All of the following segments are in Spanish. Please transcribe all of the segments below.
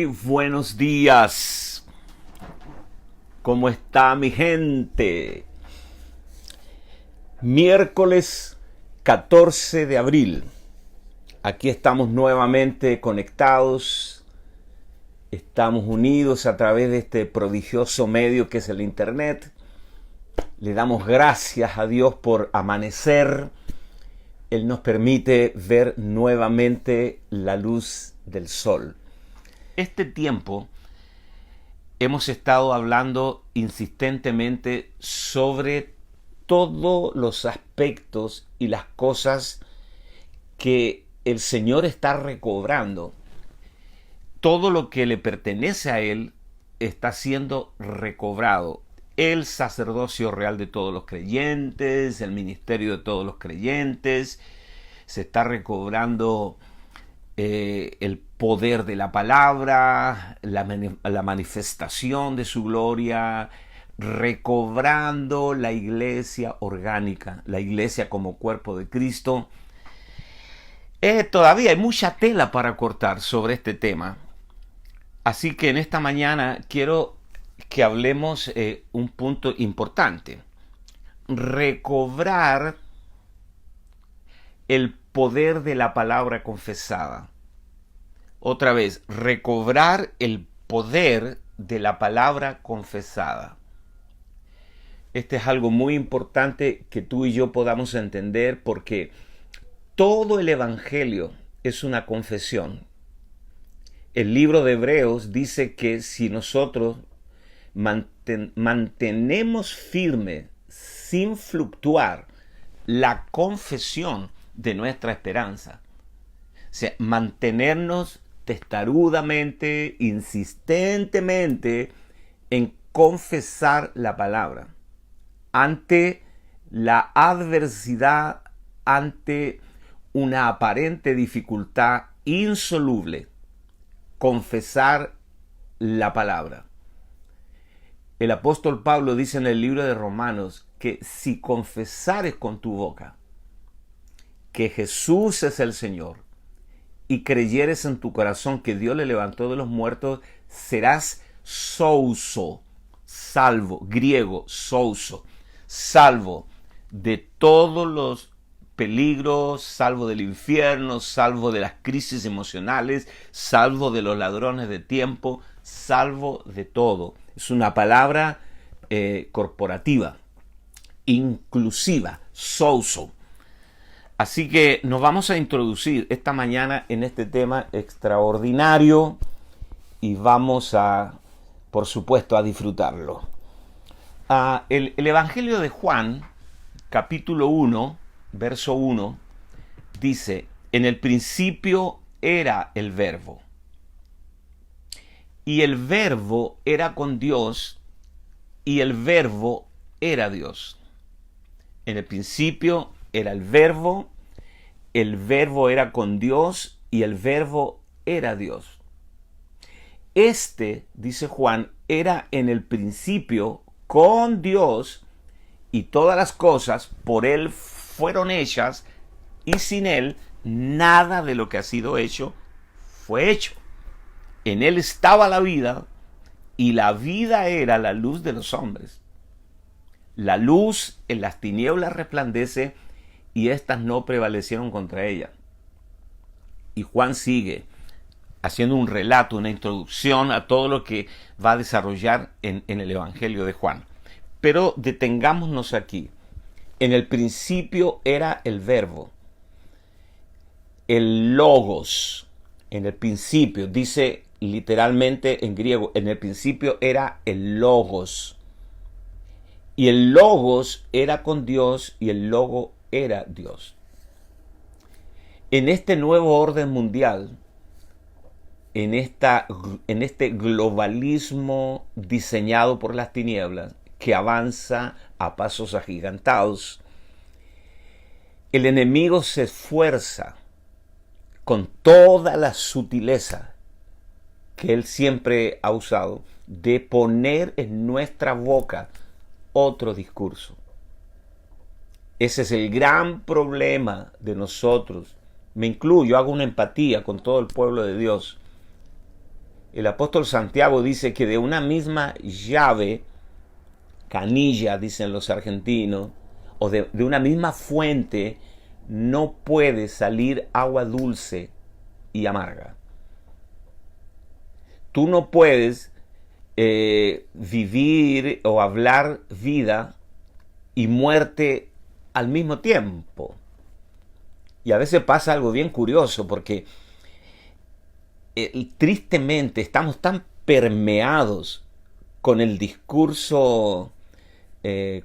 Muy buenos días. ¿Cómo está mi gente? Miércoles 14 de abril. Aquí estamos nuevamente conectados. Estamos unidos a través de este prodigioso medio que es el Internet. Le damos gracias a Dios por amanecer. Él nos permite ver nuevamente la luz del sol. Este tiempo hemos estado hablando insistentemente sobre todos los aspectos y las cosas que el Señor está recobrando. Todo lo que le pertenece a Él está siendo recobrado. El sacerdocio real de todos los creyentes, el ministerio de todos los creyentes, se está recobrando el poder de la palabra, la manifestación de su gloria, recobrando la iglesia orgánica, la iglesia como cuerpo de Cristo. Todavía hay mucha tela para cortar sobre este tema, así que en esta mañana quiero que hablemos un punto importante: recobrar el poder de la palabra confesada. Otra vez, recobrar el poder de la palabra confesada. Este es algo muy importante que tú y yo podamos entender, porque todo el Evangelio es una confesión. El libro de Hebreos dice que si nosotros mantenemos firme, sin fluctuar, la confesión de nuestra esperanza, o sea, mantenernos testarudamente, insistentemente en confesar la palabra ante la adversidad, ante una aparente dificultad insoluble, confesar la palabra. El apóstol Pablo dice en el libro de Romanos que si confesares con tu boca que Jesús es el Señor y creyeres en tu corazón que Dios le levantó de los muertos, serás souso, salvo, griego, souso, salvo de todos los peligros, salvo del infierno, salvo de las crisis emocionales, salvo de los ladrones de tiempo, salvo de todo. Es una palabra corporativa, inclusiva, souso. Así que nos vamos a introducir esta mañana en este tema extraordinario y vamos a, por supuesto, a disfrutarlo. El Evangelio de Juan, capítulo 1, verso 1, dice: en el principio era el Verbo, y el Verbo era con Dios, y el Verbo era Dios. En el principio era el Verbo era con Dios, y el Verbo era Dios. Dice Juan, era en el principio con Dios, y todas las cosas por Él fueron hechas, y sin Él nada de lo que ha sido hecho fue hecho. En Él estaba la vida, y la vida era la luz de los hombres. La luz en las tinieblas resplandece, y éstas no prevalecieron contra ella. Y Juan sigue haciendo un relato, una introducción a todo lo que va a desarrollar en el Evangelio de Juan. Pero detengámonos aquí. En el principio era el Verbo, el Logos. En el principio, dice literalmente en griego, en el principio era el Logos. Y el Logos era con Dios, y el Logo era Dios. En este nuevo orden mundial, en este globalismo diseñado por las tinieblas, que avanza a pasos agigantados, el enemigo se esfuerza con toda la sutileza que él siempre ha usado de poner en nuestra boca otro discurso. Ese es el gran problema de nosotros. Me incluyo, hago una empatía con todo el pueblo de Dios. El apóstol Santiago dice que de una misma llave, canilla, dicen los argentinos, o de una misma fuente, no puede salir agua dulce y amarga. Tú no puedes vivir o hablar vida y muerte al mismo tiempo. Y a veces pasa algo bien curioso porque tristemente estamos tan permeados con el discurso,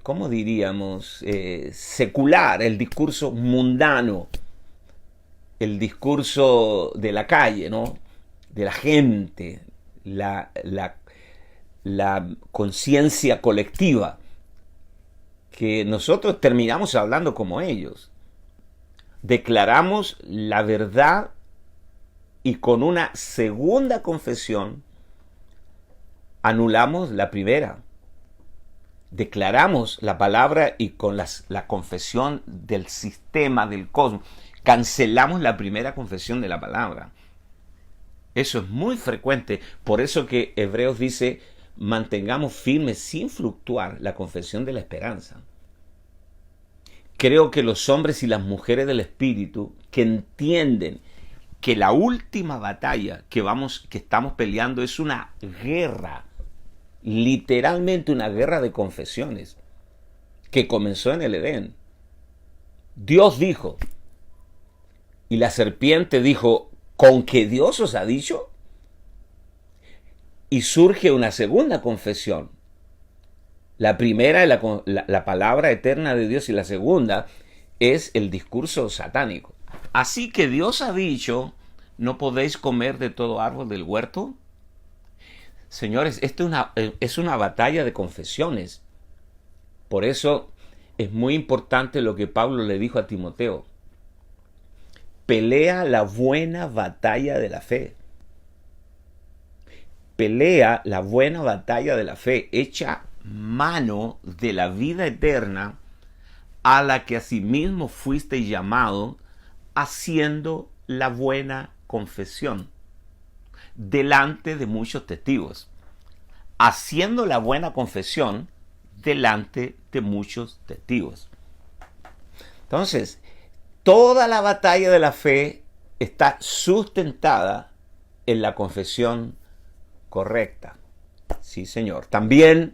¿cómo diríamos? Secular, el discurso mundano, el discurso de la calle, ¿no? De la gente, la conciencia colectiva, que nosotros terminamos hablando como ellos. Declaramos la verdad y con una segunda confesión anulamos la primera. Declaramos la palabra y con la confesión del sistema, del cosmos, cancelamos la primera confesión de la palabra. Eso es muy frecuente. Por eso que Hebreos dice, mantengamos firmes sin fluctuar la confesión de la esperanza. Creo que los hombres y las mujeres del Espíritu que entienden que la última batalla que estamos peleando es una guerra, literalmente una guerra de confesiones, que comenzó en el Edén. Dios dijo, y la serpiente dijo, ¿con qué Dios os ha dicho? Y surge una segunda confesión. La primera es la palabra eterna de Dios y la segunda es el discurso satánico. Así que Dios ha dicho, ¿no podéis comer de todo árbol del huerto? Señores, esto es una batalla de confesiones. Por eso es muy importante lo que Pablo le dijo a Timoteo. Pelea la buena batalla de la fe. Pelea la buena batalla de la fe. Echa mano de la vida eterna a la que asimismo fuiste llamado, haciendo la buena confesión delante de muchos testigos. Haciendo la buena confesión delante de muchos testigos. Entonces, toda la batalla de la fe está sustentada en la confesión correcta. Sí, Señor. También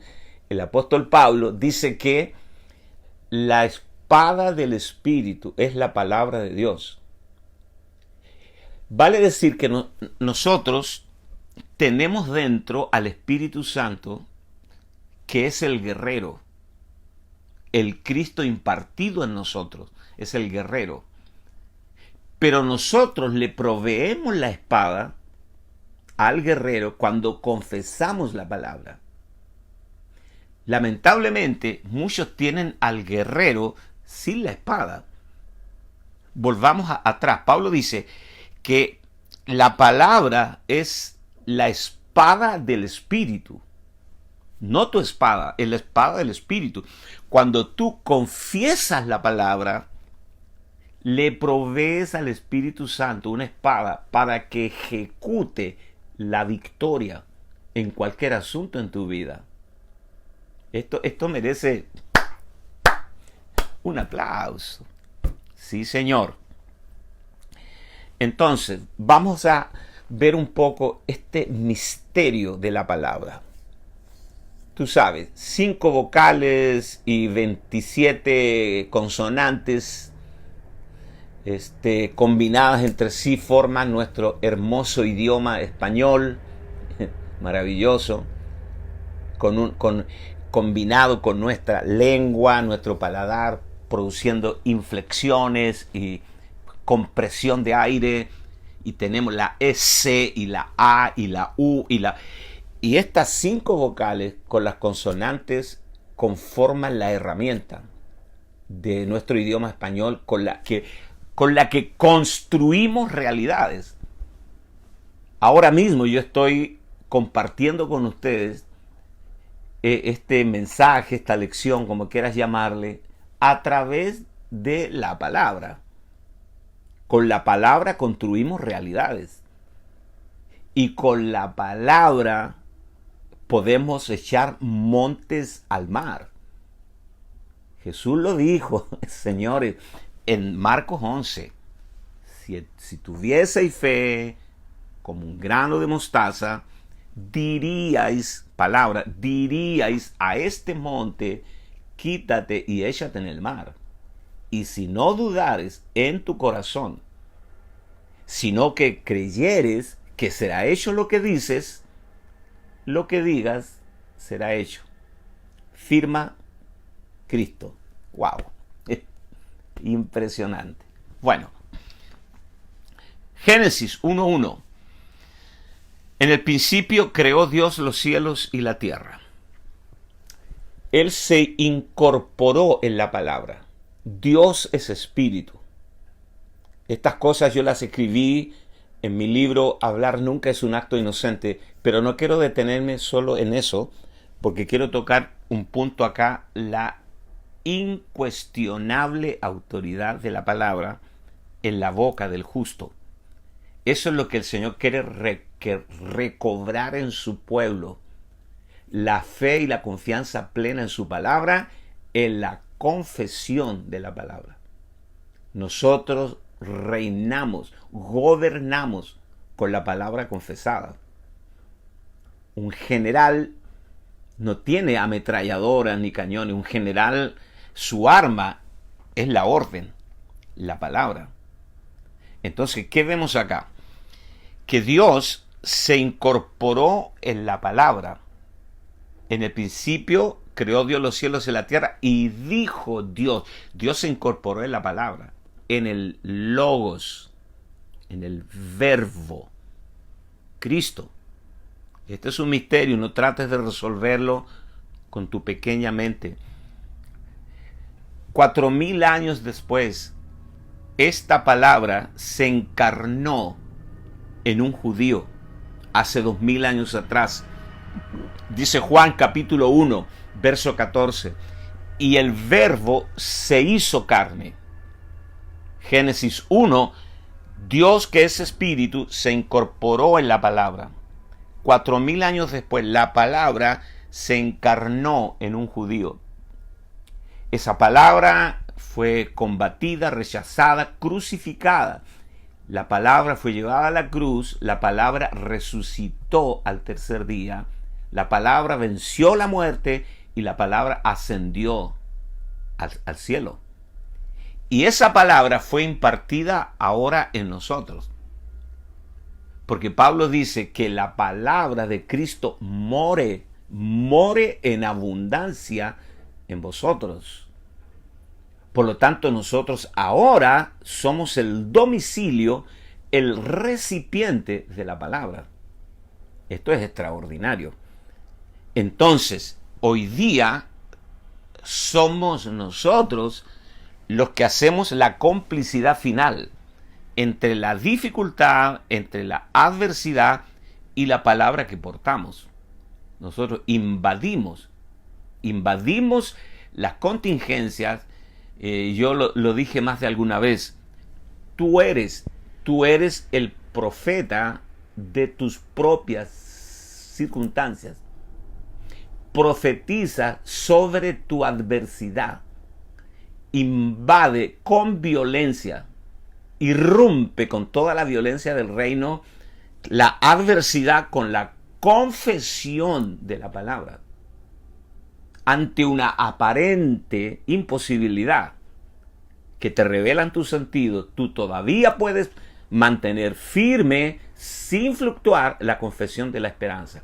el apóstol Pablo dice que la espada del Espíritu es la palabra de Dios. Vale decir que nosotros tenemos dentro al Espíritu Santo, que es el guerrero. El Cristo impartido en nosotros es el guerrero. Pero nosotros le proveemos la espada al guerrero cuando confesamos la palabra. Lamentablemente, muchos tienen al guerrero sin la espada. Volvamos atrás. Pablo dice que la palabra es la espada del Espíritu. No tu espada, es la espada del Espíritu. Cuando tú confiesas la palabra, le provees al Espíritu Santo una espada para que ejecute la victoria en cualquier asunto en tu vida. Esto merece un aplauso. Sí, Señor. Entonces, vamos a ver un poco este misterio de la palabra. Tú sabes, 5 vocales y 27 consonantes combinadas entre sí forman nuestro hermoso idioma español, maravilloso, combinado con nuestra lengua, nuestro paladar, produciendo inflexiones y compresión de aire, y tenemos la S y la A y la U y estas 5 vocales con las consonantes conforman la herramienta de nuestro idioma español con la que construimos realidades. Ahora mismo yo estoy compartiendo con ustedes este mensaje, esta lección, como quieras llamarle, a través de la palabra. Con la palabra construimos realidades. Y con la palabra podemos echar montes al mar. Jesús lo dijo, señores, en Marcos 11. Si tuvieseis fe como un grano de mostaza, diríais a este monte, quítate y échate en el mar. Y si no dudares en tu corazón, sino que creyeres que será hecho lo que dices, lo que digas será hecho. Firma Cristo. Wow. Impresionante. Bueno, Génesis 1:1. En el principio creó Dios los cielos y la tierra. Él se incorporó en la palabra. Dios es espíritu. Estas cosas yo las escribí en mi libro Hablar nunca es un acto inocente, pero no quiero detenerme solo en eso, porque quiero tocar un punto acá, la incuestionable autoridad de la palabra en la boca del justo. Eso es lo que el Señor quiere recobrar en su pueblo. La fe y la confianza plena en su palabra, en la confesión de la palabra. Nosotros reinamos, gobernamos con la palabra confesada. Un general no tiene ametralladoras ni cañones. Un general, su arma es la orden, la palabra. Entonces, ¿qué vemos acá? Que Dios se incorporó en la palabra. En el principio creó Dios los cielos y la tierra y dijo Dios. Dios se incorporó en la palabra, en el logos, en el verbo, Cristo. Este es un misterio, no trates de resolverlo con tu pequeña mente. 4000 años después, esta palabra se encarnó en un judío, hace 2000 años atrás. Dice Juan capítulo 1, verso 14, y el verbo se hizo carne. Génesis 1, Dios que es espíritu se incorporó en la palabra. 4000 años después, la palabra se encarnó en un judío. Esa palabra fue combatida, rechazada, crucificada. La palabra fue llevada a la cruz, la palabra resucitó al tercer día, la palabra venció la muerte y la palabra ascendió al cielo. Y esa palabra fue impartida ahora en nosotros. Porque Pablo dice que la palabra de Cristo more en abundancia en vosotros. Por lo tanto, nosotros ahora somos el domicilio, el recipiente de la palabra. Esto es extraordinario. Entonces, hoy día somos nosotros los que hacemos la complicidad final entre la dificultad, entre la adversidad y la palabra que portamos. Nosotros invadimos las contingencias. Yo lo dije más de alguna vez. Tú eres el profeta de tus propias circunstancias. Profetiza sobre tu adversidad. Invade con violencia. Irrumpe con toda la violencia del reino la adversidad con la confesión de la palabra. Ante una aparente imposibilidad que te revelan tus sentidos, tú todavía puedes mantener firme, sin fluctuar, la confesión de la esperanza.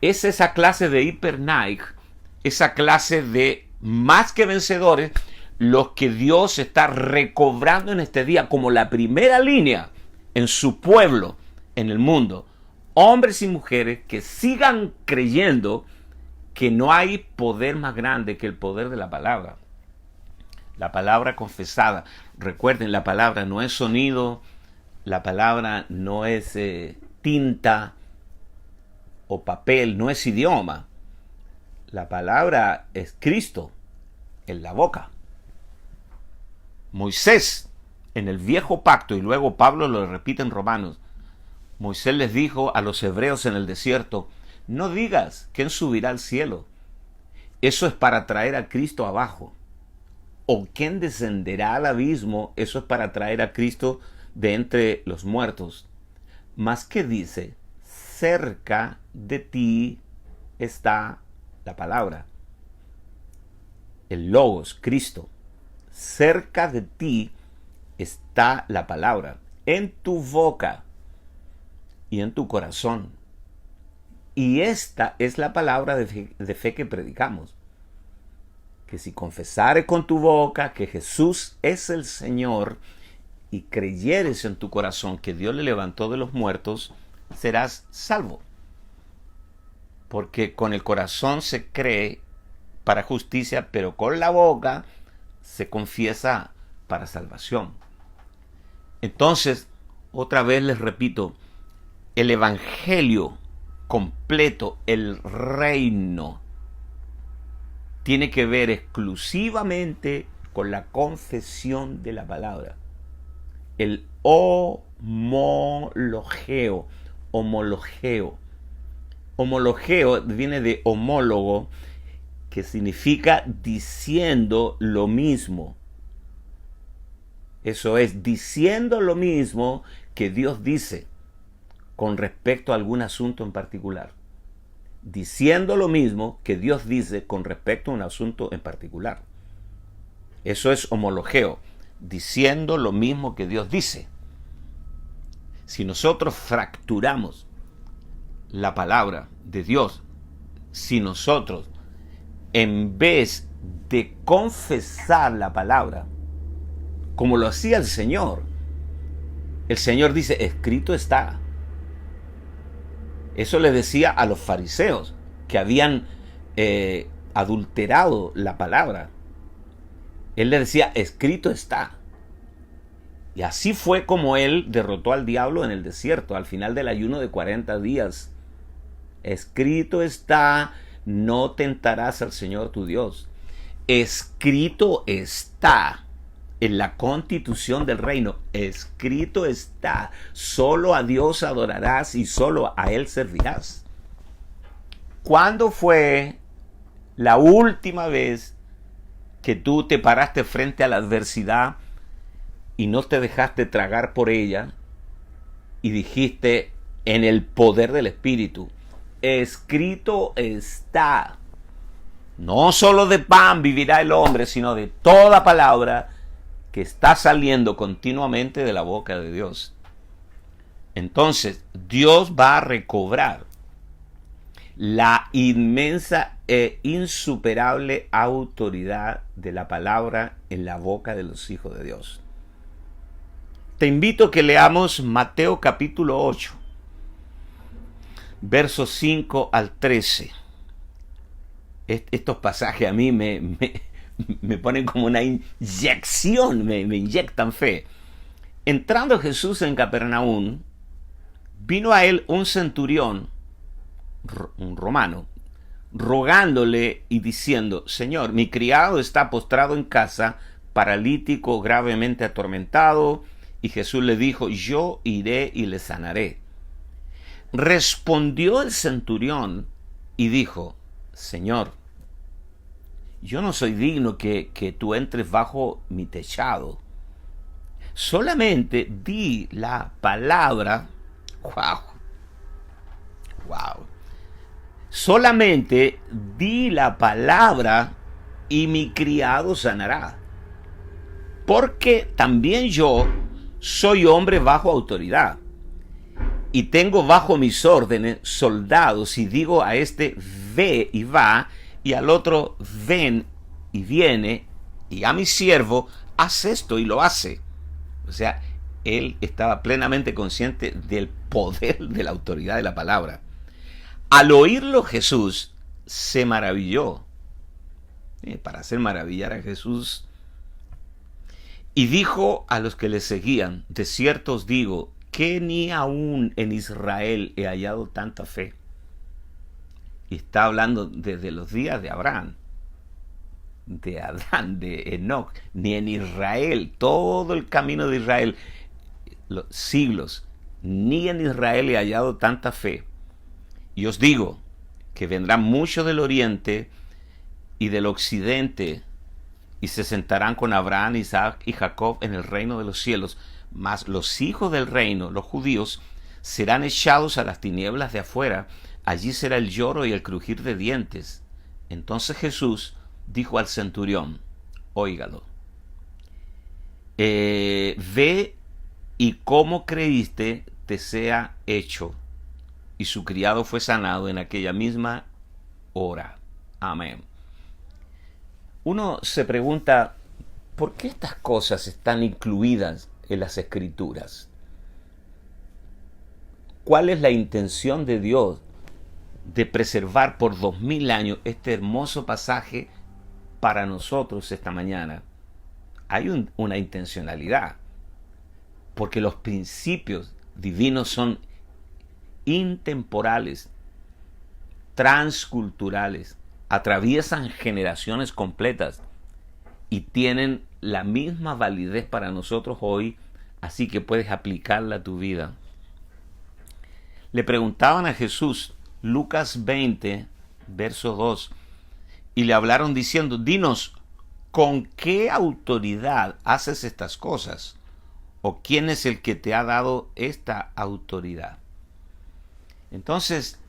Es esa clase de hipernaig, esa clase de más que vencedores, los que Dios está recobrando en este día como la primera línea en su pueblo, en el mundo. Hombres y mujeres que sigan creyendo que no hay poder más grande que el poder de la palabra. La palabra confesada. Recuerden, la palabra no es sonido, la palabra no es tinta o papel, no es idioma. La palabra es Cristo en la boca. Moisés en el viejo pacto, y luego Pablo lo repite en Romanos, Moisés les dijo a los hebreos en el desierto, no digas quién subirá al cielo. Eso es para traer a Cristo abajo. O quién descenderá al abismo. Eso es para traer a Cristo de entre los muertos. Mas ¿qué dice? Cerca de ti está la palabra. El Logos, Cristo. Cerca de ti está la palabra. En tu boca y en tu corazón. Y esta es la palabra de fe que predicamos. Que si confesares con tu boca que Jesús es el Señor y creyeres en tu corazón que Dios le levantó de los muertos, serás salvo. Porque con el corazón se cree para justicia, pero con la boca se confiesa para salvación. Entonces, otra vez les repito, el evangelio completo, el reino, tiene que ver exclusivamente con la confesión de la palabra. El homologeo. Homologeo viene de homólogo, que significa diciendo lo mismo. Eso es, diciendo lo mismo que Dios dice con respecto a algún asunto en particular. Diciendo lo mismo que Dios dice con respecto a un asunto en particular. Eso es homologeo, diciendo lo mismo que Dios dice. Si nosotros fracturamos la palabra de Dios, si nosotros, en vez de confesar la palabra, como lo hacía el Señor dice, escrito está. Eso le decía a los fariseos que habían adulterado la palabra. Él le decía, escrito está. Y así fue como él derrotó al diablo en el desierto, al final del ayuno de 40 días. Escrito está, no tentarás al Señor tu Dios. Escrito está en la constitución del reino. Escrito está, solo a Dios adorarás y solo a Él servirás. ¿Cuándo fue la última vez que tú te paraste frente a la adversidad y no te dejaste tragar por ella y dijiste en el poder del Espíritu, escrito está? No solo de pan vivirá el hombre, sino de toda palabra que está saliendo continuamente de la boca de Dios. Entonces, Dios va a recobrar la inmensa e insuperable autoridad de la palabra en la boca de los hijos de Dios. Te invito a que leamos Mateo capítulo 8, versos 5 al 13. Estos pasajes a mí me ponen como una inyección, me inyectan fe. Entrando Jesús en Capernaum, vino a él un centurión, un romano, rogándole y diciendo, Señor, mi criado está postrado en casa, paralítico, gravemente atormentado. Y Jesús le dijo, yo iré y le sanaré. Respondió el centurión y dijo, Señor, yo no soy digno que tú entres bajo mi techado. Solamente di la palabra. Wow. Solamente di la palabra y mi criado sanará. Porque también yo soy hombre bajo autoridad. Y tengo bajo mis órdenes soldados, y digo a este, ve y va, y al otro, ven y viene, y a mi siervo, haz esto y lo hace. O sea, él estaba plenamente consciente del poder de la autoridad de la palabra. Al oírlo Jesús se maravilló. Para hacer maravillar a Jesús. Y dijo a los que le seguían, de cierto os digo, que ni aún en Israel he hallado tanta fe. Y está hablando desde los días de Abraham, de Adán, de Enoc, ni en Israel, todo el camino de Israel, los siglos, ni en Israel he hallado tanta fe. Y os digo que vendrán muchos del oriente y del occidente, y se sentarán con Abraham, Isaac y Jacob en el reino de los cielos. Mas los hijos del reino, los judíos, serán echados a las tinieblas de afuera. Allí será el lloro y el crujir de dientes. Entonces Jesús dijo al centurión, óigalo, ve y como creíste te sea hecho. Y su criado fue sanado en aquella misma hora. Amén. Uno se pregunta, ¿por qué estas cosas están incluidas en las Escrituras? ¿Cuál es la intención de Dios de preservar por 2000 años este hermoso pasaje para nosotros esta mañana? Hay una intencionalidad, porque los principios divinos son intemporales, transculturales, atraviesan generaciones completas y tienen la misma validez para nosotros hoy, así que puedes aplicarla a tu vida. Le preguntaban a Jesús, Lucas 20, verso 2, y le hablaron diciendo, dinos, ¿con qué autoridad haces estas cosas? ¿O quién es el que te ha dado esta autoridad? Entonces,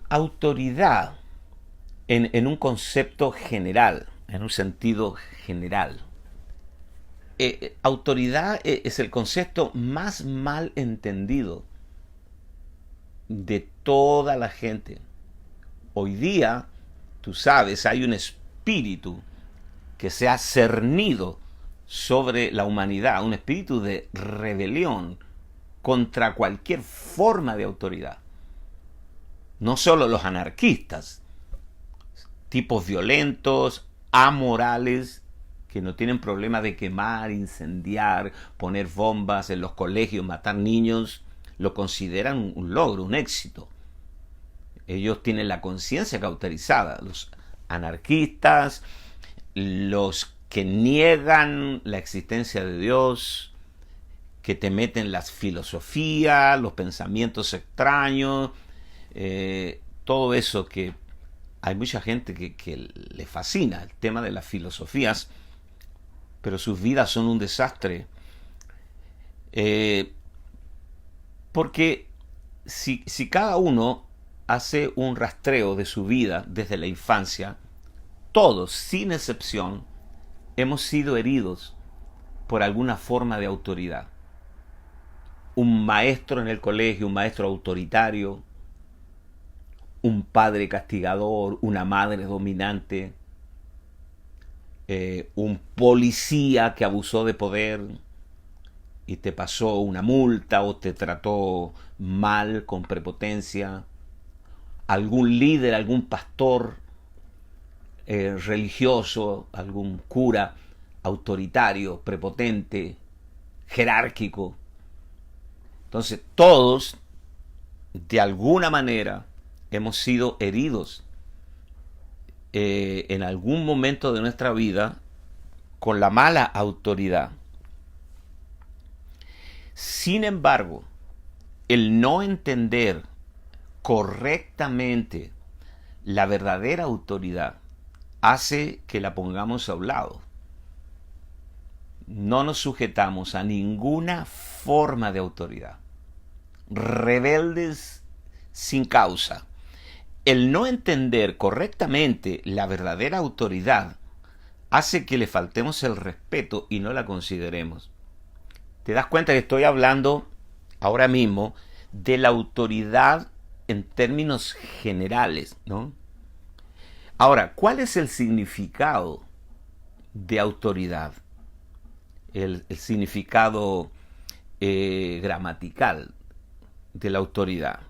autoridad en un concepto general, en un sentido general. Autoridad es el concepto más mal entendido de toda la gente. Hoy día, tú sabes, hay un espíritu que se ha cernido sobre la humanidad, un espíritu de rebelión contra cualquier forma de autoridad. No solo los anarquistas, tipos violentos, amorales, que no tienen problema de quemar, incendiar, poner bombas en los colegios, matar niños, lo consideran un logro, un éxito. Ellos tienen la conciencia cauterizada. Los anarquistas, los que niegan la existencia de Dios, que te meten las filosofías, los pensamientos extraños, todo eso que hay mucha gente que le fascina el tema de las filosofías, pero sus vidas son un desastre. Porque si cada uno hace un rastreo de su vida desde la infancia, todos, sin excepción, hemos sido heridos por alguna forma de autoridad. Un maestro en el colegio, un maestro autoritario, un padre castigador, una madre dominante, un policía que abusó de poder y te pasó una multa o te trató mal con prepotencia, algún líder, algún pastor religioso, algún cura autoritario, prepotente, jerárquico. Entonces todos, de alguna manera, hemos sido heridos en algún momento de nuestra vida con la mala autoridad. Sin embargo, el no entender correctamente la verdadera autoridad hace que la pongamos a un lado. No nos sujetamos a ninguna forma de autoridad. Rebeldes sin causa. El no entender correctamente la verdadera autoridad hace que le faltemos el respeto y no la consideremos. ¿Te das cuenta que estoy hablando ahora mismo de la autoridad en términos generales, ¿no? Ahora, ¿cuál es el significado de autoridad? El significado gramatical de la autoridad.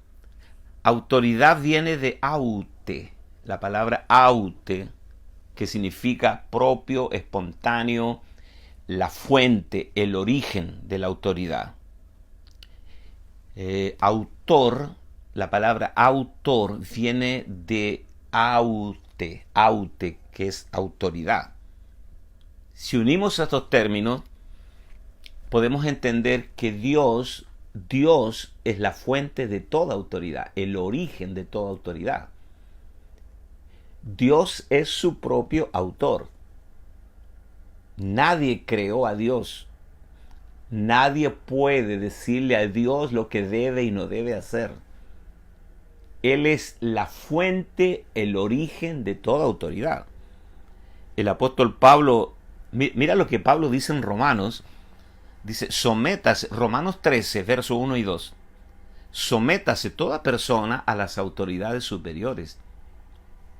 Autoridad viene de aute, la palabra aute, que significa propio, espontáneo, la fuente, el origen de la autoridad. Autor, la palabra autor viene de aute, aute, que es autoridad. Si unimos estos términos, podemos entender que Dios Dios es la fuente de toda autoridad, el origen de toda autoridad. Dios es su propio autor. Nadie creó a Dios. Nadie puede decirle a Dios lo que debe y no debe hacer. Él es la fuente, el origen de toda autoridad. El apóstol Pablo, mira lo que Pablo dice en Romanos. Dice, sométase, Romanos 13, verso 1 y 2. Sométase toda persona a las autoridades superiores,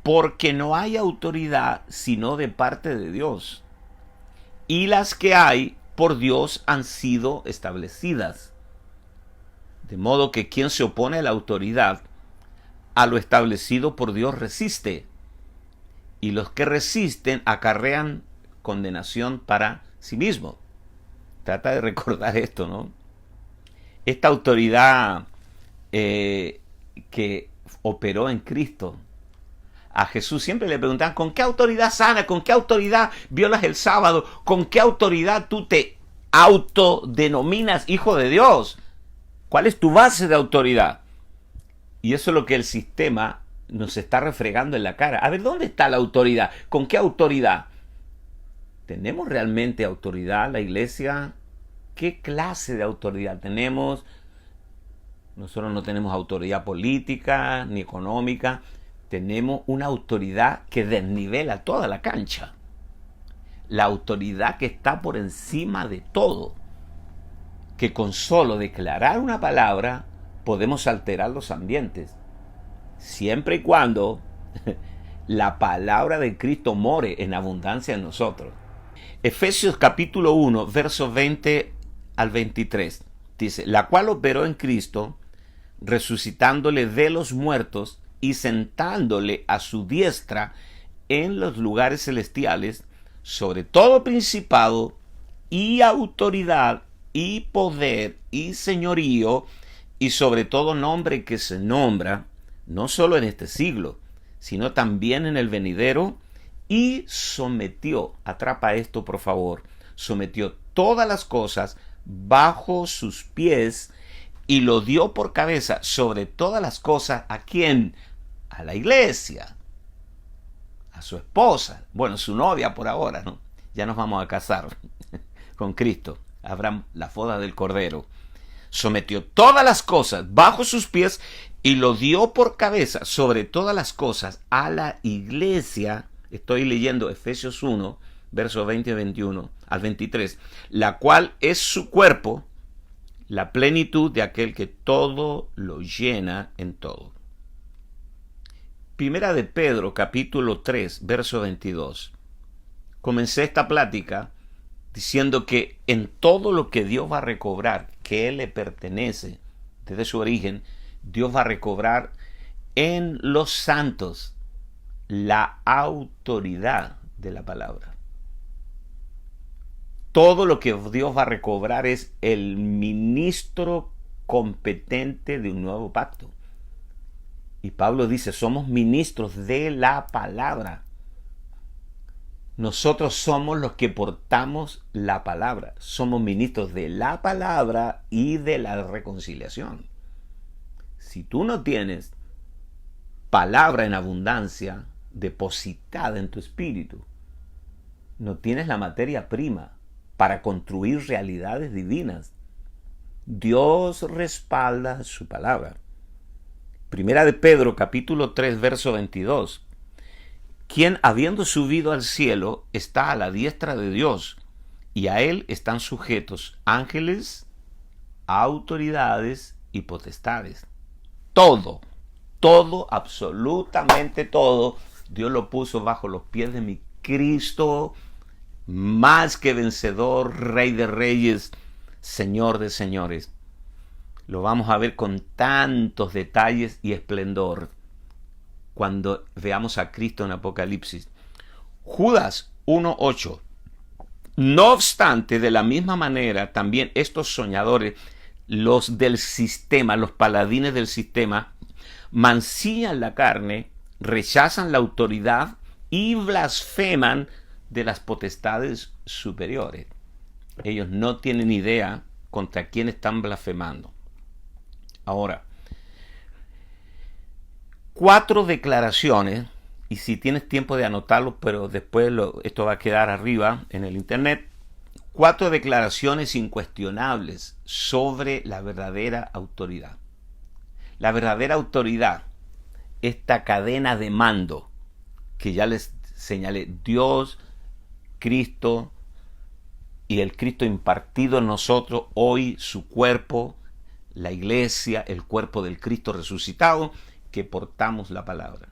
porque no hay autoridad sino de parte de Dios. Y las que hay por Dios han sido establecidas. De modo que quien se opone a la autoridad, a lo establecido por Dios resiste. Y los que resisten acarrean condenación para sí mismo. Trata de recordar esto, ¿no? Esta autoridad que operó en Cristo. A Jesús siempre le preguntaban, ¿con qué autoridad sana? ¿Con qué autoridad violas el sábado? ¿Con qué autoridad tú te autodenominas hijo de Dios? ¿Cuál es tu base de autoridad? Y eso es lo que el sistema nos está refregando en la cara. A ver, ¿dónde está la autoridad? ¿Con qué autoridad? ¿Tenemos realmente autoridad la iglesia? ¿Qué clase de autoridad tenemos? Nosotros no tenemos autoridad política ni económica. Tenemos una autoridad que desnivela toda la cancha. La autoridad que está por encima de todo. Que con solo declarar una palabra podemos alterar los ambientes. Siempre y cuando la palabra de Cristo more en abundancia en nosotros. Efesios capítulo 1, versos 20 al 23. Dice, la cual operó en Cristo, resucitándole de los muertos y sentándole a su diestra en los lugares celestiales, sobre todo principado y autoridad y poder y señorío, y sobre todo nombre que se nombra, no solo en este siglo, sino también en el venidero, y sometió, atrapa esto por favor, sometió todas las cosas bajo sus pies y lo dio por cabeza sobre todas las cosas. ¿A quién? A la iglesia, a su esposa, bueno, su novia por ahora, ¿no? Ya nos vamos a casar con Cristo, habrá la boda del Cordero. Sometió todas las cosas bajo sus pies y lo dio por cabeza sobre todas las cosas a la iglesia. Estoy leyendo Efesios 1, versos 20 y 21 al 23, la cual es su cuerpo, la plenitud de aquel que todo lo llena en todo. Primera de Pedro, capítulo 3, verso 22. Comencé esta plática diciendo que en todo lo que Dios va a recobrar, que Él le pertenece desde su origen, Dios va a recobrar en los santos la autoridad de la palabra. Todo lo que Dios va a recobrar es el ministro competente de un nuevo pacto. Y Pablo dice, somos ministros de la palabra. Nosotros somos los que portamos la palabra. Somos ministros de la palabra y de la reconciliación. Si tú no tienes palabra en abundancia depositada en tu espíritu, no tienes la materia prima para construir realidades divinas. Dios respalda su palabra. Primera de Pedro, capítulo 3, verso 22. Quien, habiendo subido al cielo, está a la diestra de Dios, y a él están sujetos ángeles, autoridades y potestades. Todo, absolutamente todo, Dios lo puso bajo los pies de mi Cristo, más que vencedor, Rey de reyes, Señor de señores. Lo vamos a ver con tantos detalles y esplendor cuando veamos a Cristo en Apocalipsis. Judas 1:8. No obstante, de la misma manera, también estos soñadores, los del sistema, los paladines del sistema, mancillan la carne, rechazan la autoridad y blasfeman de las potestades superiores. Ellos no tienen idea contra quién están blasfemando. Ahora, 4 declaraciones, y si tienes tiempo de anotarlo, pero después esto va a quedar arriba en el internet, 4 declaraciones incuestionables sobre la verdadera autoridad. La verdadera autoridad, esta cadena de mando que ya les señalé, Dios, Cristo y el Cristo impartido en nosotros, hoy su cuerpo, la iglesia, el cuerpo del Cristo resucitado, que portamos la palabra.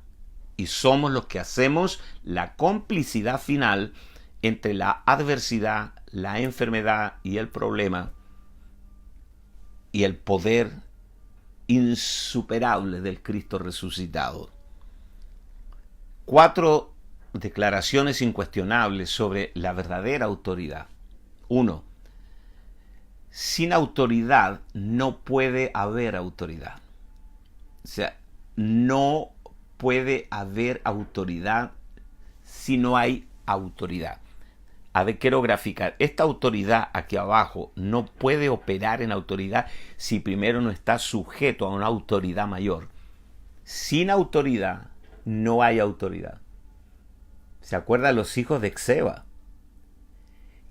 Y somos los que hacemos la complicidad final entre la adversidad, la enfermedad y el problema y el poder insuperable del Cristo resucitado. 4 declaraciones incuestionables sobre la verdadera autoridad. 1. Sin autoridad no puede haber autoridad. O sea, no puede haber autoridad si no hay autoridad. A ver, quiero graficar. Esta autoridad aquí abajo no puede operar en autoridad si primero no está sujeto a una autoridad mayor. Sin autoridad no hay autoridad. ¿Se acuerdan los hijos de Exeba?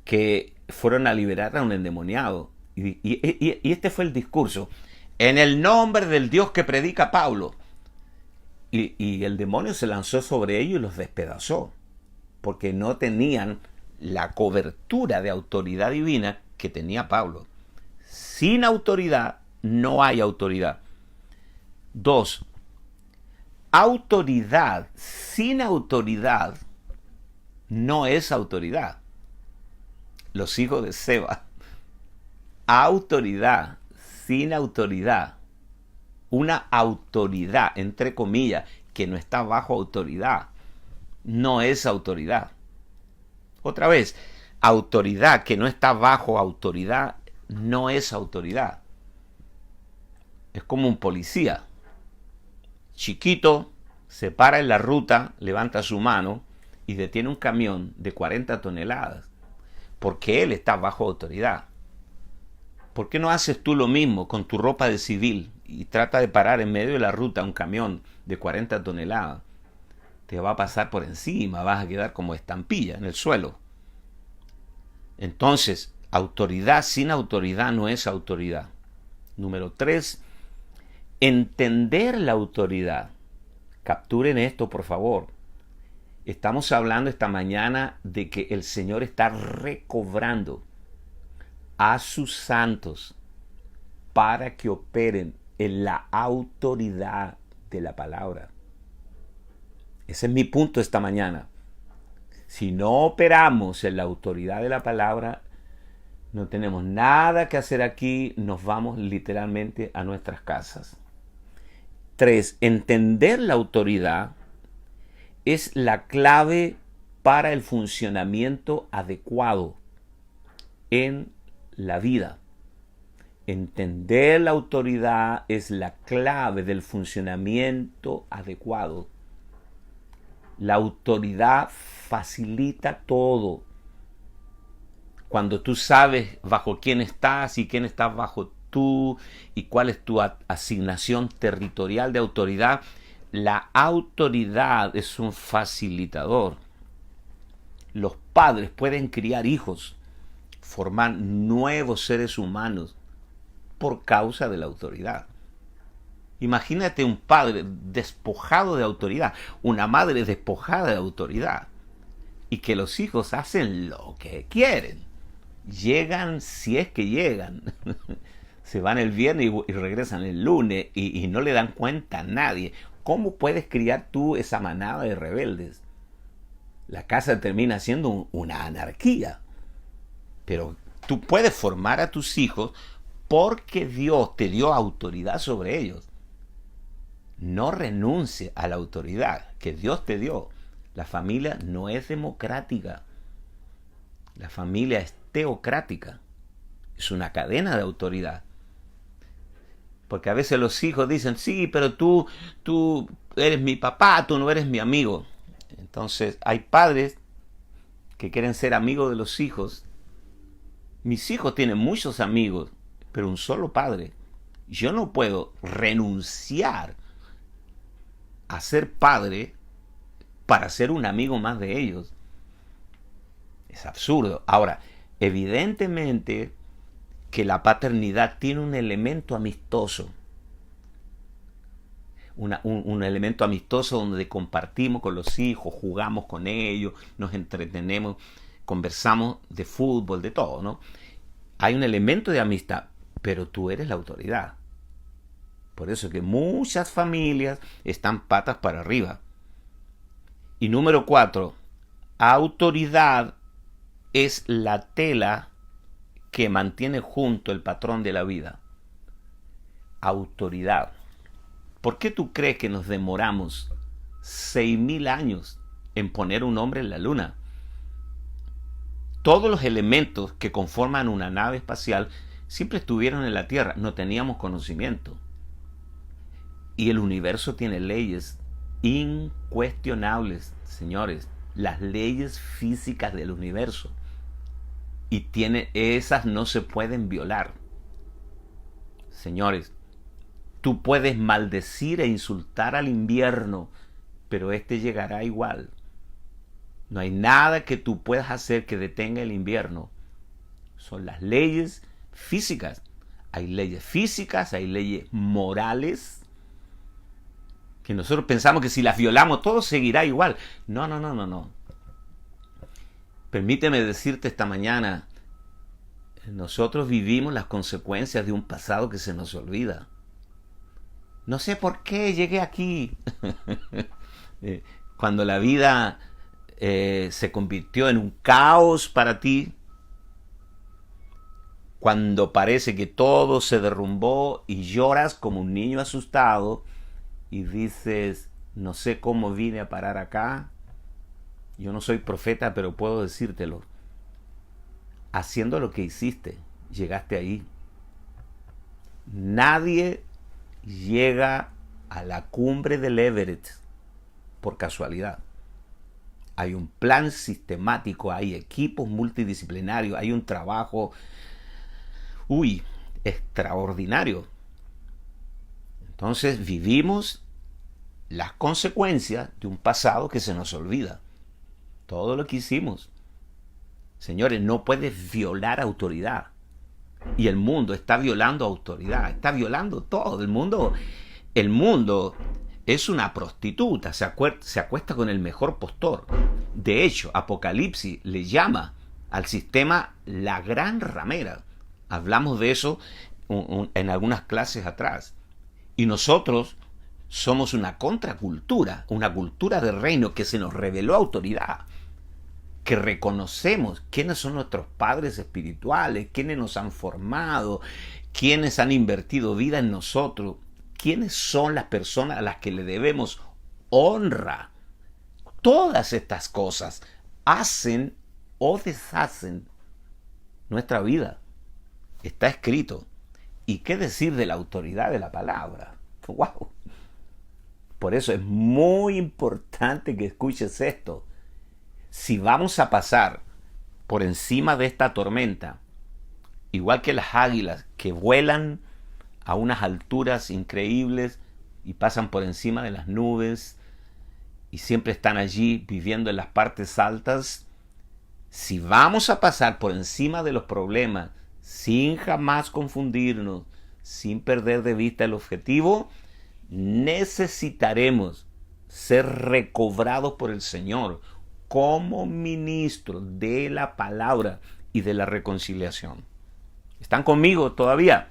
Que fueron a liberar a un endemoniado. Y este fue el discurso. En el nombre del Dios que predica Pablo. Y el demonio se lanzó sobre ellos y los despedazó. Porque no tenían la cobertura de autoridad divina que tenía Pablo. Sin autoridad no hay autoridad. 2. Autoridad sin autoridad no es autoridad. Los hijos de Seba. Autoridad sin autoridad. Una autoridad, entre comillas, que no está bajo autoridad, no es autoridad. Otra vez, autoridad que no está bajo autoridad no es autoridad. Es como un policía. Chiquito, se para en la ruta, levanta su mano y detiene un camión de 40 toneladas. Porque él está bajo autoridad. ¿Por qué no haces tú lo mismo con tu ropa de civil y trata de parar en medio de la ruta un camión de 40 toneladas? Te va a pasar por encima, vas a quedar como estampilla en el suelo. Entonces, autoridad sin autoridad no es autoridad. Número 3, entender la autoridad. Capturen esto, por favor. Estamos hablando esta mañana de que el Señor está recobrando a sus santos para que operen en la autoridad de la palabra. Ese es mi punto esta mañana. Si no operamos en la autoridad de la palabra, no tenemos nada que hacer aquí, nos vamos literalmente a nuestras casas. 3. Entender la autoridad es la clave para el funcionamiento adecuado en la vida. Entender la autoridad es la clave del funcionamiento adecuado. La autoridad facilita todo. Cuando tú sabes bajo quién estás y quién está bajo tú y cuál es tu asignación territorial de autoridad, la autoridad es un facilitador. Los padres pueden criar hijos, formar nuevos seres humanos por causa de la autoridad. Imagínate un padre despojado de autoridad, una madre despojada de autoridad, y que los hijos hacen lo que quieren. Llegan si es que llegan. Se van el viernes y regresan el lunes y no le dan cuenta a nadie. ¿Cómo puedes criar tú esa manada de rebeldes? La casa termina siendo una anarquía. Pero tú puedes formar a tus hijos porque Dios te dio autoridad sobre ellos. No renuncie a la autoridad que Dios te dio. La familia no es democrática. La familia es teocrática. Es una cadena de autoridad. Porque a veces los hijos dicen, sí, pero tú eres mi papá, tú no eres mi amigo. Entonces hay padres que quieren ser amigos de los hijos. Mis hijos tienen muchos amigos, pero un solo padre. Yo no puedo renunciar a ser padre para ser un amigo más de ellos. Es absurdo. Ahora, evidentemente que la paternidad tiene un elemento amistoso. Un elemento amistoso donde compartimos con los hijos, jugamos con ellos, nos entretenemos, conversamos de fútbol, de todo, ¿no? Hay un elemento de amistad, pero tú eres la autoridad. Por eso es que muchas familias están patas para arriba. Y número 4, autoridad es la tela que mantiene junto el patrón de la vida. Autoridad. ¿Por qué tú crees que nos demoramos 6.000 años en poner un hombre en la luna? Todos los elementos que conforman una nave espacial siempre estuvieron en la Tierra, no teníamos conocimiento. Y el universo tiene leyes incuestionables, señores, las leyes físicas del universo. Y esas no se pueden violar. Señores, tú puedes maldecir e insultar al invierno, pero este llegará igual. No hay nada que tú puedas hacer que detenga el invierno. Son las leyes físicas. Hay leyes físicas, hay leyes morales, que nosotros pensamos que si las violamos todo seguirá igual. No. Permíteme decirte esta mañana, nosotros vivimos las consecuencias de un pasado que se nos olvida. No sé por qué llegué aquí. Cuando la vida se convirtió en un caos para ti, cuando parece que todo se derrumbó y lloras como un niño asustado y dices, no sé cómo vine a parar acá. Yo no soy profeta, pero puedo decírtelo. Haciendo lo que hiciste, llegaste ahí. Nadie llega a la cumbre del Everest por casualidad. Hay un plan sistemático, hay equipos multidisciplinarios, hay un trabajo, extraordinario. Entonces vivimos las consecuencias de un pasado que se nos olvida. Todo lo que hicimos. Señores, no puedes violar autoridad. Y el mundo está violando autoridad, está violando todo. El mundo es una prostituta, se acuesta con el mejor postor. De hecho, Apocalipsis le llama al sistema la gran ramera. Hablamos de eso en algunas clases atrás. Y nosotros somos una contracultura, una cultura de reino que se nos reveló autoridad, que reconocemos quiénes son nuestros padres espirituales, quiénes nos han formado, quiénes han invertido vida en nosotros, quiénes son las personas a las que le debemos honra. Todas estas cosas hacen o deshacen nuestra vida. Está escrito. ¿Y qué decir de la autoridad de la palabra? ¡Wow! Por eso es muy importante que escuches esto. Si vamos a pasar por encima de esta tormenta, igual que las águilas que vuelan a unas alturas increíbles y pasan por encima de las nubes y siempre están allí viviendo en las partes altas, si vamos a pasar por encima de los problemas sin jamás confundirnos, sin perder de vista el objetivo, necesitaremos ser recobrados por el Señor como ministros de la palabra y de la reconciliación. ¿Están conmigo todavía?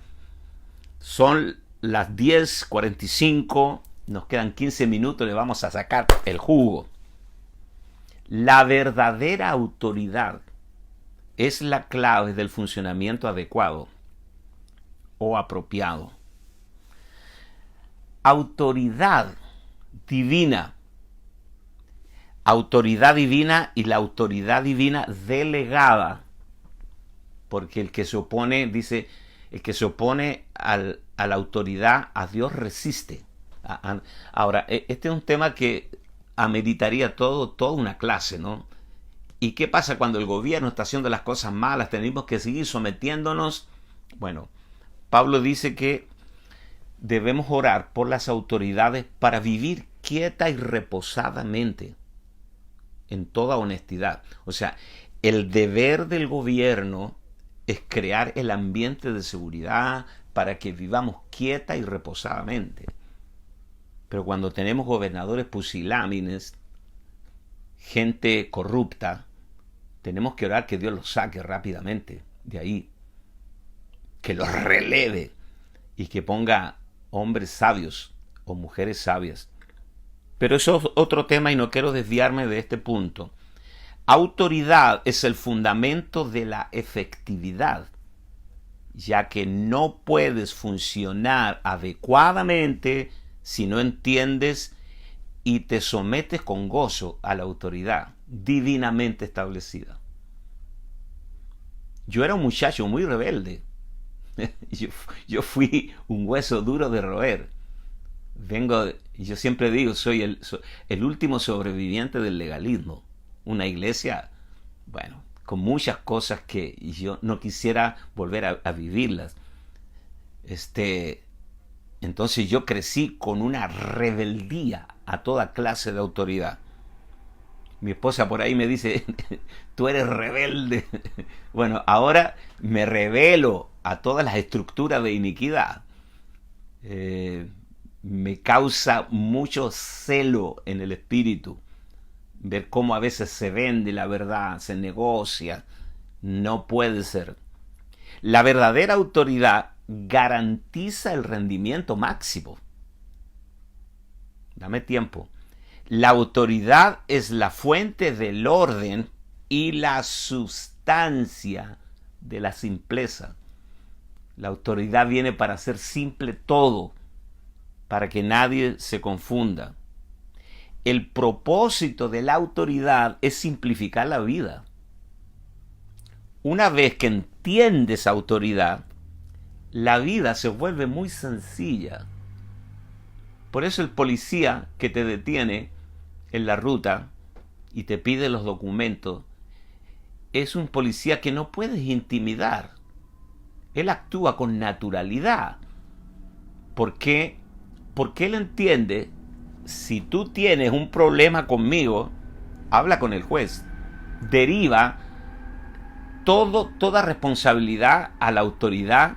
Son las 10:45, nos quedan 15 minutos, le vamos a sacar el jugo. La verdadera autoridad es la clave del funcionamiento adecuado o apropiado. Autoridad divina y la autoridad divina delegada, porque el que se opone, dice, el que se opone a la autoridad, a Dios resiste. Ahora, este es un tema que ameritaría toda una clase, ¿no? ¿Y qué pasa cuando el gobierno está haciendo las cosas malas? ¿Tenemos que seguir sometiéndonos? Bueno, Pablo dice que debemos orar por las autoridades para vivir quieta y reposadamente, en toda honestidad. O sea, el deber del gobierno es crear el ambiente de seguridad para que vivamos quieta y reposadamente. Pero cuando tenemos gobernadores pusilámines, gente corrupta, tenemos que orar que Dios los saque rápidamente de ahí, que los releve y que ponga hombres sabios o mujeres sabias. Pero eso es otro tema y no quiero desviarme de este punto. Autoridad es el fundamento de la efectividad, ya que no puedes funcionar adecuadamente si no entiendes y te sometes con gozo a la autoridad divinamente establecida. Yo era un muchacho muy rebelde. Yo fui un hueso duro de roer. Yo siempre digo, soy el último sobreviviente del legalismo. Una iglesia, bueno, con muchas cosas que yo no quisiera volver a vivirlas. Entonces yo crecí con una rebeldía a toda clase de autoridad. Mi esposa por ahí me dice, tú eres rebelde. Bueno, ahora me rebelo a todas las estructuras de iniquidad. Me causa mucho celo en el espíritu ver cómo a veces se vende la verdad, se negocia. No puede ser. La verdadera autoridad garantiza el rendimiento máximo. Dame tiempo. La autoridad es la fuente del orden y la sustancia de la simpleza. La autoridad viene para hacer simple todo, para que nadie se confunda. El propósito de la autoridad es simplificar la vida. Una vez que entiendes autoridad, la vida se vuelve muy sencilla. Por eso el policía que te detiene en la ruta y te pide los documentos es un policía que no puedes intimidar. Él actúa con naturalidad. ¿Por qué? Porque él entiende, si tú tienes un problema conmigo, habla con el juez. Deriva toda responsabilidad a la autoridad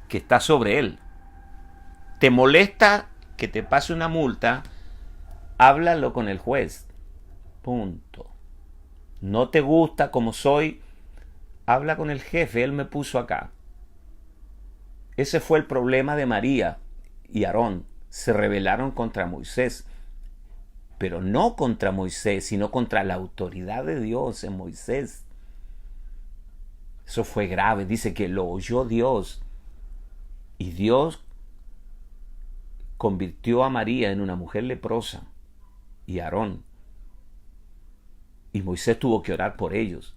que está sobre él. ¿Te molesta que te pase una multa? Háblalo con el juez. Punto. ¿No te gusta como soy? Habla con el jefe, él me puso acá. Ese fue el problema de María y Aarón. Se rebelaron contra Moisés. Pero no contra Moisés, sino contra la autoridad de Dios en Moisés. Eso fue grave. Dice que lo oyó Dios. Y Dios convirtió a María en una mujer leprosa y a Aarón. Y Moisés tuvo que orar por ellos.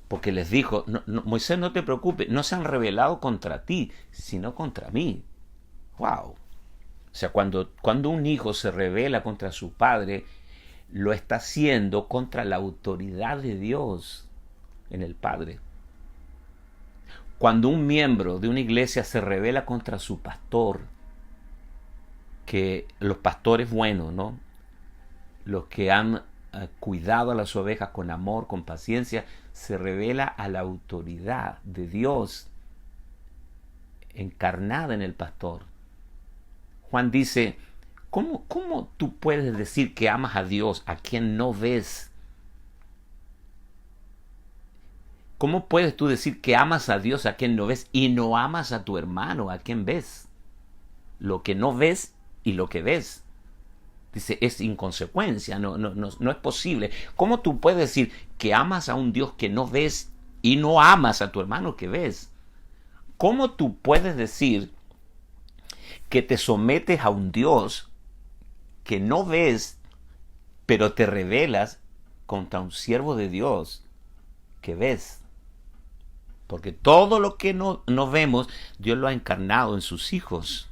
Porque les dijo, Moisés, no te preocupes, no se han rebelado contra ti, sino contra mí. ¡Wow! O sea, cuando un hijo se rebela contra su padre, lo está haciendo contra la autoridad de Dios en el padre. Cuando un miembro de una iglesia se rebela contra su pastor, que los pastores buenos, ¿no? Los que han cuidado a las ovejas con amor, con paciencia, se revela a la autoridad de Dios encarnada en el pastor. Juan dice, ¿cómo tú puedes decir que amas a Dios a quien no ves? ¿Cómo puedes tú decir que amas a Dios a quien no ves y no amas a tu hermano a quien ves? Lo que no ves y lo que ves. Dice, es inconsecuencia, no es posible. ¿Cómo tú puedes decir que amas a un Dios que no ves y no amas a tu hermano que ves? ¿Cómo tú puedes decir que te sometes a un Dios que no ves, pero te rebelas contra un siervo de Dios que ves? Porque todo lo que no vemos, Dios lo ha encarnado en sus hijos.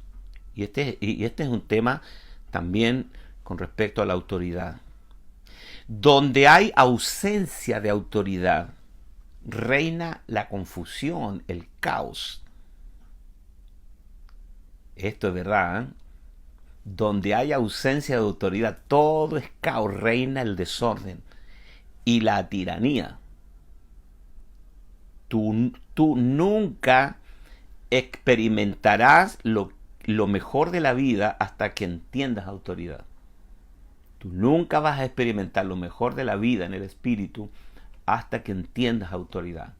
Y este es un tema también con respecto a la autoridad. Donde hay ausencia de autoridad, reina la confusión, el caos. esto es verdad, ¿eh? Donde hay ausencia de autoridad, todo es caos, reina el desorden y la tiranía. Tú nunca experimentarás lo mejor de la vida hasta que entiendas autoridad. Tú nunca vas a experimentar lo mejor de la vida en el espíritu hasta que entiendas autoridad.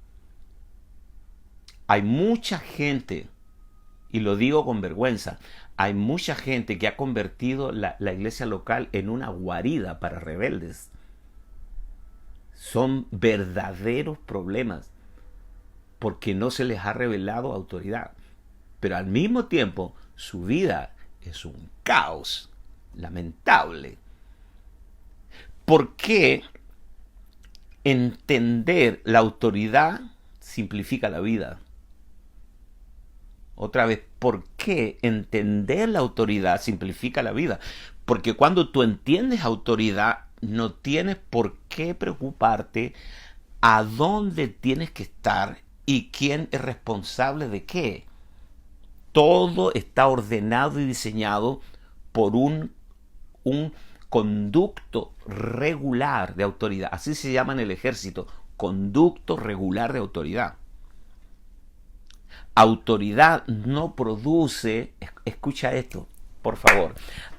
Hay mucha gente, y lo digo con vergüenza, hay mucha gente que ha convertido la iglesia local en una guarida para rebeldes. Son verdaderos problemas porque no se les ha revelado autoridad. Pero al mismo tiempo, su vida es un caos lamentable. ¿Por qué entender la autoridad simplifica la vida? Otra vez, ¿por qué entender la autoridad simplifica la vida? Porque cuando tú entiendes autoridad, no tienes por qué preocuparte a dónde tienes que estar y quién es responsable de qué. Todo está ordenado y diseñado por un conducto regular de autoridad. Así se llama en el ejército, conducto regular de autoridad. Autoridad no produce, escucha esto, por favor,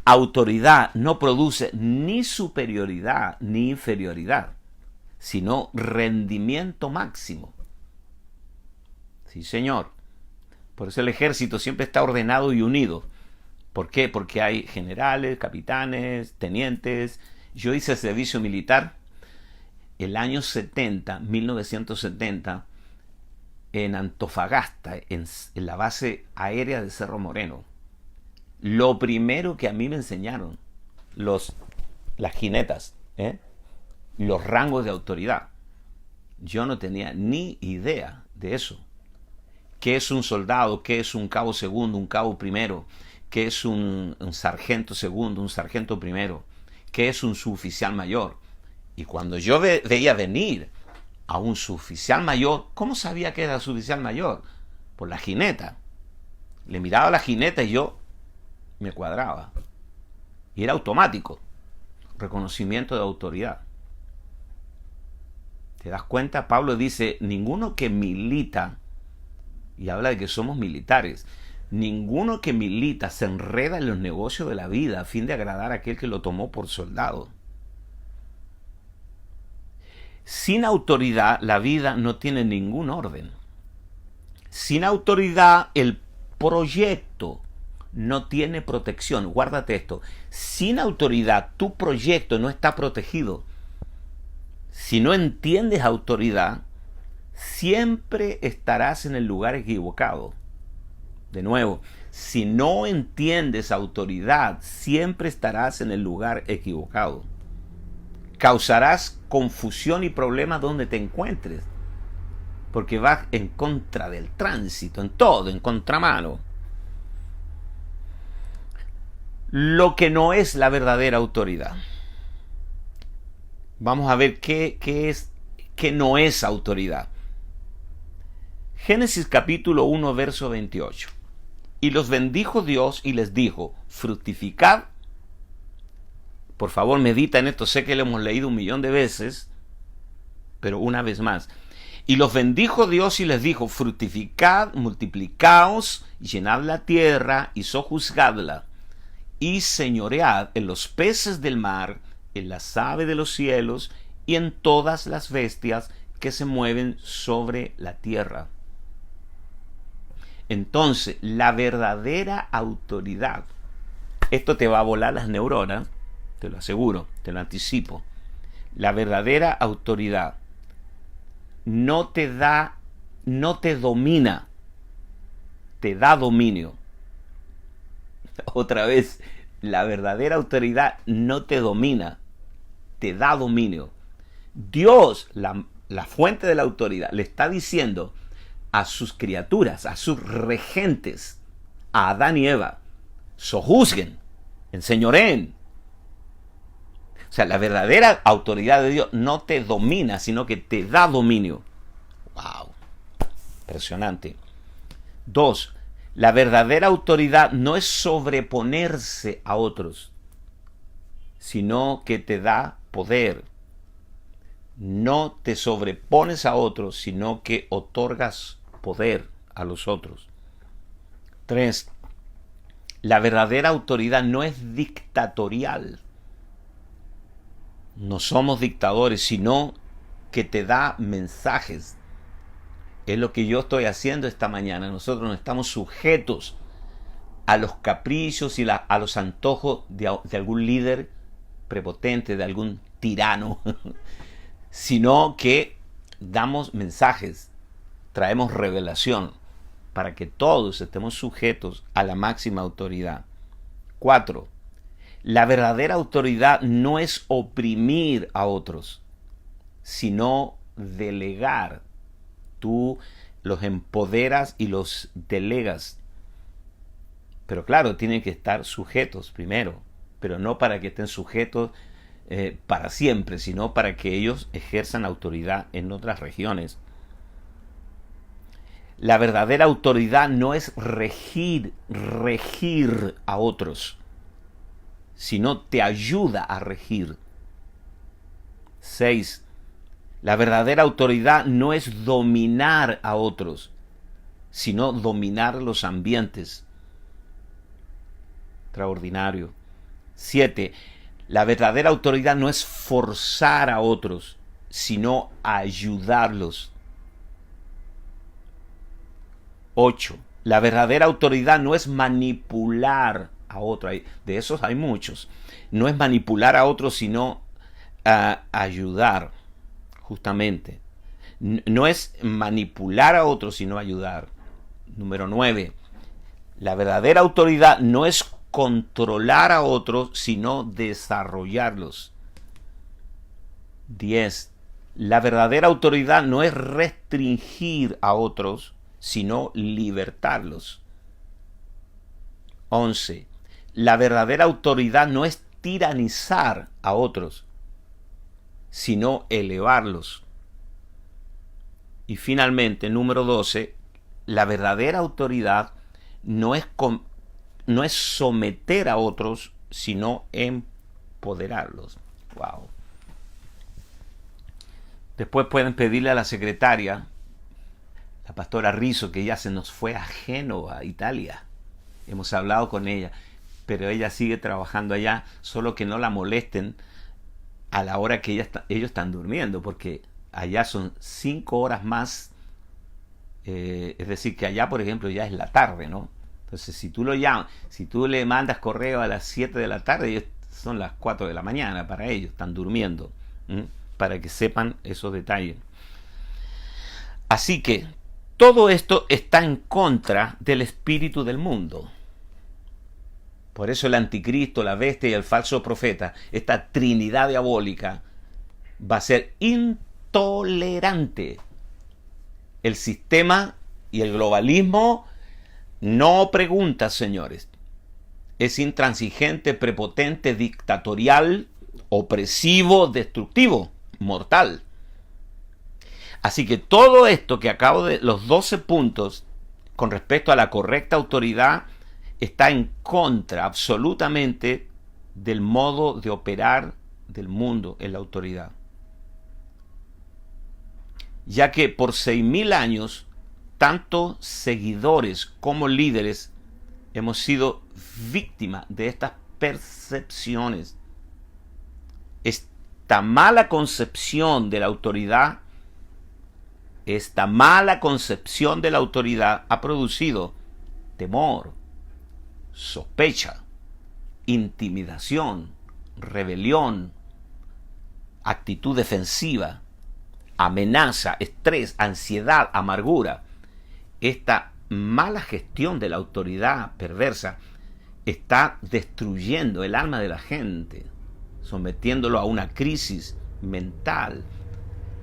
autoridad no produce ni superioridad ni inferioridad, sino rendimiento máximo. Sí, señor. Por eso el ejército siempre está ordenado y unido. ¿Por qué? Porque hay generales, capitanes, tenientes. Yo hice servicio militar el año 1970, en Antofagasta, en la base aérea de Cerro Moreno. Lo primero que a mí me enseñaron, las jinetas, los rangos de autoridad. Yo no tenía ni idea de eso. ¿Qué es un soldado? ¿Qué es un cabo segundo, un cabo primero? ¿Qué es un sargento segundo, un sargento primero? ¿Qué es un suboficial mayor? Y cuando yo veía venir a un suboficial mayor, ¿cómo sabía que era suboficial mayor? Por la jineta. Le miraba la jineta y yo me cuadraba. Y era automático. Reconocimiento de autoridad. ¿Te das cuenta? Pablo dice, ninguno que milita, y habla de que somos militares, ninguno que milita se enreda en los negocios de la vida a fin de agradar a aquel que lo tomó por soldado. Sin autoridad, la vida no tiene ningún orden. Sin autoridad, el proyecto no tiene protección. Guárdate esto. Sin autoridad, tu proyecto no está protegido. Si no entiendes autoridad, siempre estarás en el lugar equivocado. De nuevo, si no entiendes autoridad, siempre estarás en el lugar equivocado. Causarás confusión y problemas donde te encuentres, porque vas en contra del tránsito, en todo, en contramano. Lo que no es la verdadera autoridad. Vamos a ver qué no es autoridad. Génesis capítulo 1, verso 28. Y los bendijo Dios y les dijo, fructificad. Por favor, medita en esto. Sé que lo hemos leído 1,000,000 de veces, pero una vez más. Y los bendijo Dios y les dijo, fructificad, multiplicaos, llenad la tierra y sojuzgadla, y señoread en los peces del mar, en las aves de los cielos y en todas las bestias que se mueven sobre la tierra. Entonces, la verdadera autoridad, esto te va a volar las neuronas, te lo aseguro, te lo anticipo. La verdadera autoridad no te domina, te da dominio. Otra vez, la verdadera autoridad no te domina, te da dominio. Dios, la fuente de la autoridad, le está diciendo a sus criaturas, a sus regentes, a Adán y Eva, sojuzguen, enseñoreen. O sea, la verdadera autoridad de Dios no te domina, sino que te da dominio. ¡Wow! Impresionante. 2. La verdadera autoridad no es sobreponerse a otros, sino que te da poder. No te sobrepones a otros, sino que otorgas poder a los otros. 3. La verdadera autoridad no es dictatorial. No somos dictadores, sino que te da mensajes. Es lo que yo estoy haciendo esta mañana. Nosotros no estamos sujetos a los caprichos y a los antojos de algún líder prepotente, de algún tirano, sino que damos mensajes, traemos revelación para que todos estemos sujetos a la máxima autoridad. 4. La verdadera autoridad no es oprimir a otros, sino delegar. Tú los empoderas y los delegas. Pero claro, tienen que estar sujetos primero, pero no para que estén sujetos para siempre, sino para que ellos ejerzan autoridad en otras regiones. La verdadera autoridad no es regir a otros, sino te ayuda a regir. 6. La verdadera autoridad no es dominar a otros, sino dominar los ambientes. Extraordinario. 7. La verdadera autoridad no es forzar a otros, sino ayudarlos. 8. La verdadera autoridad no es manipular a otros. De esos hay muchos. No es manipular a otros, sino ayudar, justamente. No es manipular a otros, sino ayudar. Número 9. La verdadera autoridad no es controlar a otros, sino desarrollarlos. 10. La verdadera autoridad no es restringir a otros, sino libertarlos. 11. La verdadera autoridad no es tiranizar a otros, sino elevarlos. Y finalmente, número 12, la verdadera autoridad no es someter a otros, sino empoderarlos. Wow. Después pueden pedirle a la secretaria, la pastora Rizzo, que ya se nos fue a Génova, Italia. Hemos hablado con ella, pero ella sigue trabajando allá, solo que no la molesten a la hora que ellos están durmiendo, porque allá son 5 horas más, es decir, que allá, por ejemplo, ya es la tarde, ¿no? Entonces, si tú lo llamas, si tú le mandas correo a las 7 de la tarde, son las 4 de la mañana para ellos, están durmiendo, para que sepan esos detalles. Así que todo esto está en contra del espíritu del mundo. Por eso el anticristo, la bestia y el falso profeta, esta trinidad diabólica, va a ser intolerante. El sistema y el globalismo no pregunta, señores. Es intransigente, prepotente, dictatorial, opresivo, destructivo, mortal. Así que todo esto que acabo de, los 12 puntos con respecto a la correcta autoridad, está en contra absolutamente del modo de operar del mundo en la autoridad. Ya que por 6.000 años, tanto seguidores como líderes hemos sido víctimas de estas percepciones. Esta mala concepción de la autoridad ha producido temor, sospecha, intimidación, rebelión, actitud defensiva, amenaza, estrés, ansiedad, amargura. Esta mala gestión de la autoridad perversa está destruyendo el alma de la gente, sometiéndolo a una crisis mental,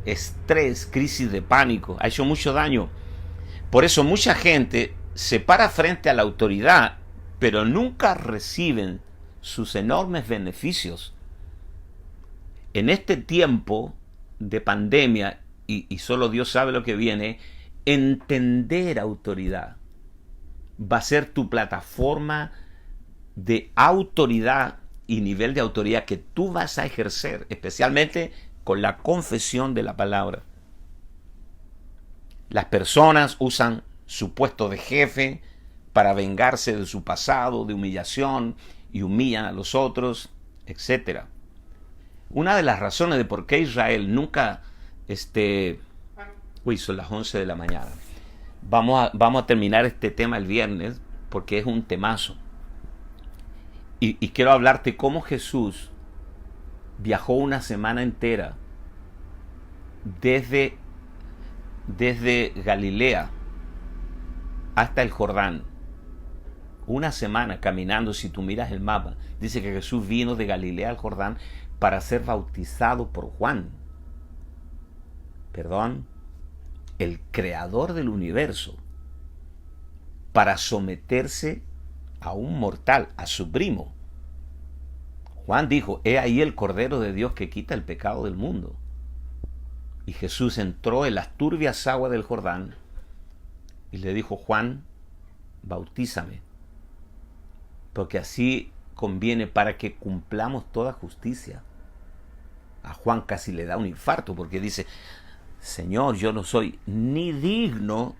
estrés, crisis de pánico. Ha hecho mucho daño. Por eso mucha gente se para frente a la autoridad, pero nunca reciben sus enormes beneficios. En este tiempo de pandemia, y solo Dios sabe lo que viene, entender autoridad, va a ser tu plataforma de autoridad y nivel de autoridad que tú vas a ejercer, especialmente con la confesión de la palabra. Las personas usan su puesto de jefe para vengarse de su pasado, de humillación, y humillan a los otros, etc. Una de las razones de por qué Israel nunca... son las 11 de la mañana. Vamos a terminar este tema el viernes porque es un temazo. Y quiero hablarte cómo Jesús viajó una semana entera desde Galilea hasta el Jordán. Una semana caminando. Si tú miras el mapa, dice que Jesús vino de Galilea al Jordán para ser bautizado por Juan. Perdón, el creador del universo, para someterse a un mortal, a su primo. Juan dijo: he ahí el Cordero de Dios que quita el pecado del mundo. Y Jesús entró en las turbias aguas del Jordán y le dijo: Juan, bautízame, porque así conviene para que cumplamos toda justicia. A Juan casi le da un infarto porque dice: Señor, yo no soy ni digno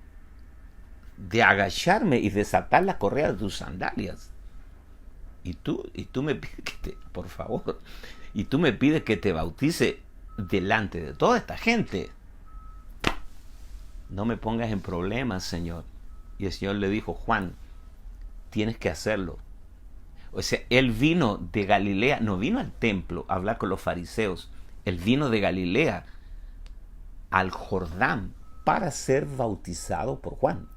de agacharme y desatar la correa de tus sandalias. Y tú me pides por favor, y tú me pides que te bautice delante de toda esta gente. No me pongas en problemas, Señor. Y el Señor le dijo: Juan, tienes que hacerlo. O sea, él vino de Galilea, no vino al templo a hablar con los fariseos. Él vino de Galilea al Jordán para ser bautizado por Juan,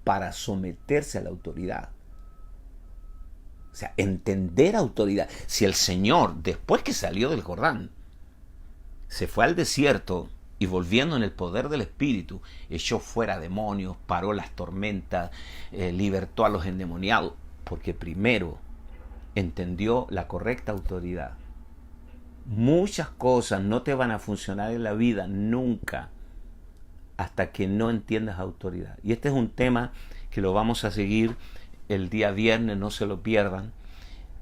para someterse a la autoridad. O sea, entender autoridad. Si el Señor, después que salió del Jordán, se fue al desierto y volviendo en el poder del Espíritu, echó fuera demonios, paró las tormentas, libertó a los endemoniados, porque primero entendió la correcta autoridad. Muchas cosas no te van a funcionar en la vida nunca hasta que no entiendas autoridad. Y este es un tema que lo vamos a seguir el día viernes, no se lo pierdan.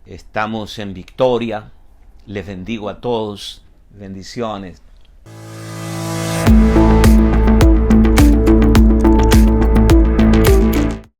Estamos en victoria. Les bendigo a todos. Bendiciones.